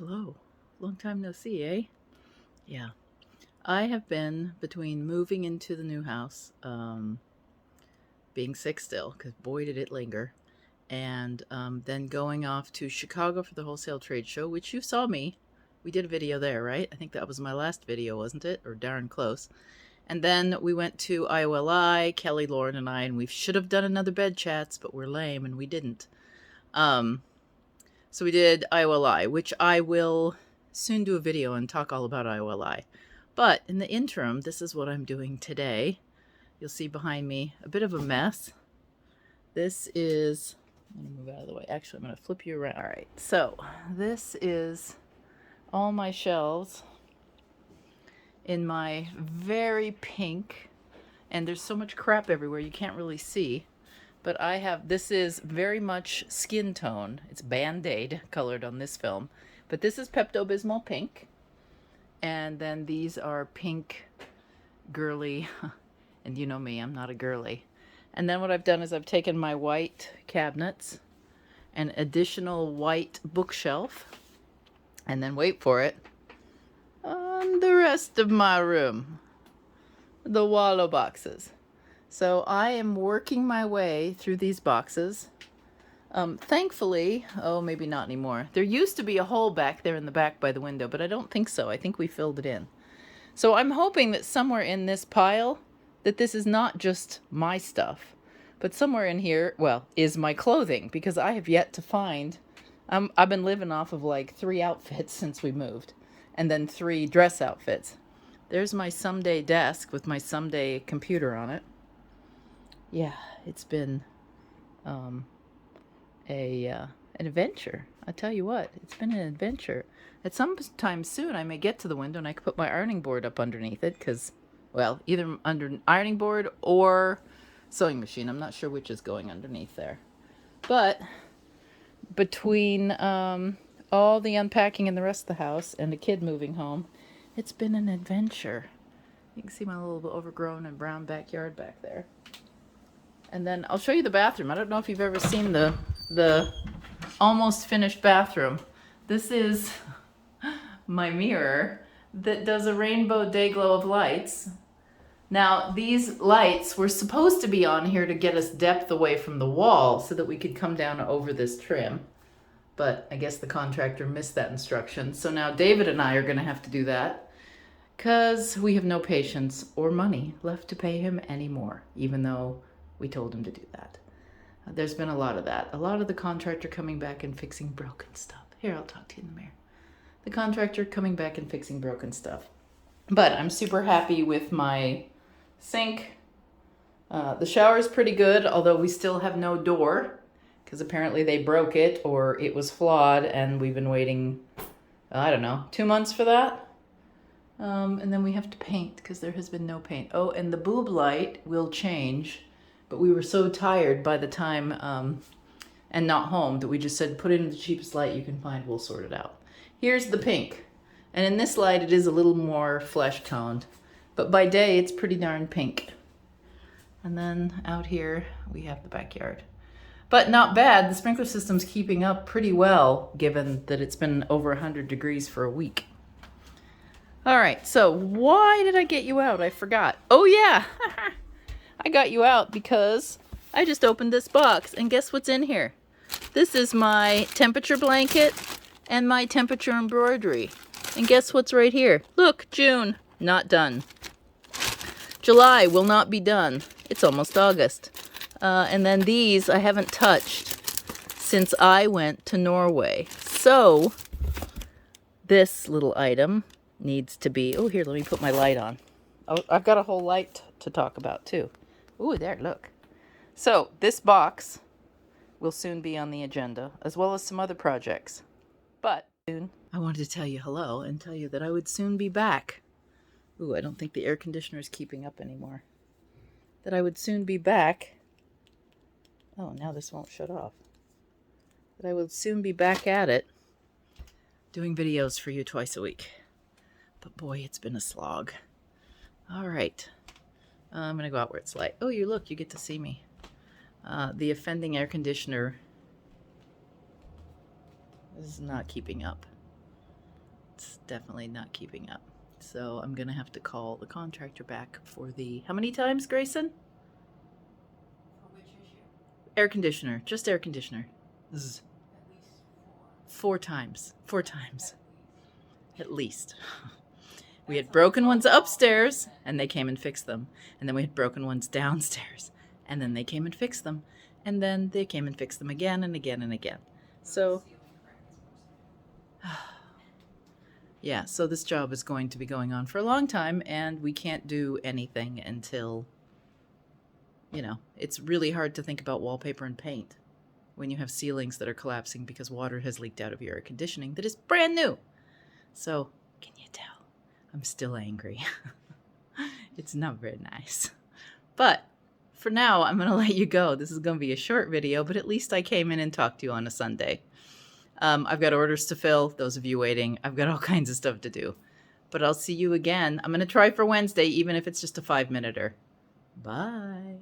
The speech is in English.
Hello. Long time no see, eh? Yeah. I have been between moving into the new house, being sick still, because boy did it linger, and then going off to Chicago for the wholesale trade show, which you saw me. We did a video there, right? I think that was my last video, wasn't it? Or darn close. And then we went to IOLI, Kelly, Lauren, and I, and we should have done another bed chats, but we're lame and we didn't. So we did IOLI, which I will soon do a video and talk all about IOLI. But in the interim, this is what I'm doing today. You'll see behind me a bit of a mess. This is, I'm going to move out of the way. Actually, I'm going to flip you around. All right, so this is all my shelves in my very pink, and there's so much crap everywhere you can't really see. But I have, this is very much skin tone. It's Band-Aid colored on this film. But this is Pepto-Bismol pink. And then these are pink, girly, and you know me, I'm not a girly. And then what I've done is I've taken my white cabinets, an additional white bookshelf, and then wait for it, on the rest of my room, the wallow boxes. So I am working my way through these boxes. Thankfully, oh, maybe not anymore. There used to be a hole back there in the back by the window, but I don't think so. I think we filled it in. So I'm hoping that somewhere in this pile, that this is not just my stuff, but somewhere in here, well, is my clothing, because I have yet to find, I've been living off of like 3 outfits since we moved, and then 3 dress outfits. There's my someday desk with my someday computer on it. Yeah, it's been an adventure. I tell you what, it's been an adventure. At some time soon, I may get to the window and I can put my ironing board up underneath it, because, well, either under ironing board or sewing machine. I'm not sure which is going underneath there. But between all the unpacking in the rest of the house and a kid moving home, it's been an adventure. You can see my little overgrown and brown backyard back there. And then I'll show you the bathroom. I don't know if you've ever seen the almost finished bathroom. This is my mirror that does a rainbow day glow of lights. Now, these lights were supposed to be on here to get us depth away from the wall so that we could come down over this trim. But I guess the contractor missed that instruction. So now David and I are going to have to do that because we have no patience or money left to pay him anymore, even though we told him to do that. There's been a lot of that. A lot of the contractor coming back and fixing broken stuff. Here, I'll talk to you in the mirror. The contractor coming back and fixing broken stuff. But I'm super happy with my sink. The shower is pretty good, although we still have no door because apparently they broke it or it was flawed and we've been waiting, I don't know, 2 months for that. And then we have to paint because there has been no paint. Oh, and the boob light will change. But we were so tired by the time, and not home, that we just said, put in the cheapest light you can find, we'll sort it out. Here's the pink. And in this light, it is a little more flesh toned. But by day, it's pretty darn pink. And then out here, we have the backyard. But not bad. The sprinkler system's keeping up pretty well, given that it's been over 100 degrees for a week. All right, so why did I get you out? I forgot. Oh, yeah. I got you out because I just opened this box and guess what's in here? This is my temperature blanket and my temperature embroidery. And guess what's right here? Look, June, not done. July will not be done. It's almost August. And then these I haven't touched since I went to Norway. So this little item needs to be, oh, here, let me put my light on. Oh, I've got a whole light to talk about too. Ooh, there, look. So this box will soon be on the agenda, as well as some other projects. But soon, I wanted to tell you hello and tell you that I would soon be back. Ooh, I don't think the air conditioner is keeping up anymore. That I would soon be back. Oh, now this won't shut off. That I would soon be back at it, doing videos for you twice a week. But boy, it's been a slog. All right. I'm going to go out where it's light. Oh, you look, you get to see me. The offending air conditioner is not keeping up. It's definitely not keeping up. So I'm going to have to call the contractor back for the, how many times, Grayson? For which issue? Air conditioner, just air conditioner. Zzz. At least 4 times. 4 times. At least. We That's had broken a ones lot. upstairs, and they came and fixed them. And then we had broken ones downstairs, and then they came and fixed them. And then they came and fixed them again and again and again. So, yeah, so this job is going to be going on for a long time, and we can't do anything until, you know, it's really hard to think about wallpaper and paint when you have ceilings that are collapsing because water has leaked out of your air conditioning that is brand new. So, can you tell? I'm still angry. It's not very nice. But for now, I'm going to let you go. This is going to be a short video, but at least I came in and talked to you on a Sunday. I've got orders to fill, those of you waiting. I've got all kinds of stuff to do. But I'll see you again. I'm going to try for Wednesday, even if it's just a 5-minute-er. Bye.